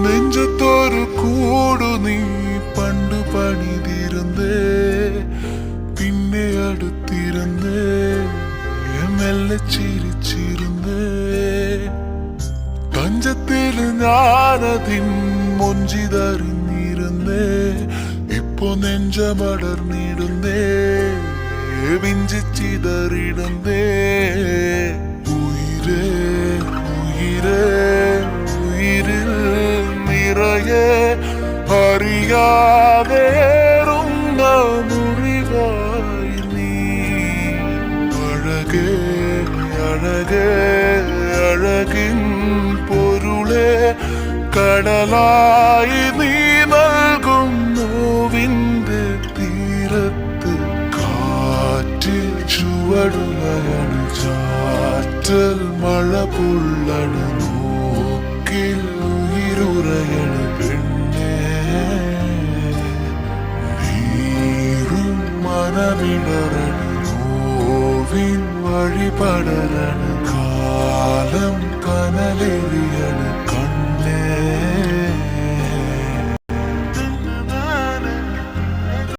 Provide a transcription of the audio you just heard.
നെഞ്ചത്തൊരു കൂടു നീ പണ്ടു പണിതിരുന്നേ, പിന്നെ അടുത്തിരുന്നേ, മെല്ലെ ചിരിച്ചിരുന്നേ. തഞ്ചത്തിൽ ഞാനതിൻ മൊഞ്ചിതറിഞ്ഞിരുന്നേ, ഇപ്പൊ നെഞ്ചമടർന്നിടുന്നേ, വിഞ്ചിച്ചിതറിടുന്നേ. ഉയിരേ ഉയിരേ ഉയിരിൽ നിറയെ അറിയാതേറുന്ന മുറിവായി നീ. അഴകേ അഴകേ അഴകിൻ പൊരുളെ കടലായി നീ നൽകും നോവിന്റെ തീരത്ത്. കാറ്റിൽ ചുവടുലയാണ്, ചാറ്റൽ മഴ പുള്ളണ്, നോക്കിൽ ഉയിരുറയണ് പെണ്ണേ. നീറും മനമിടറണ്, നോവിൻ വഴി പടരണം, കാലം കനലെറിയണ് കണ്ണേ.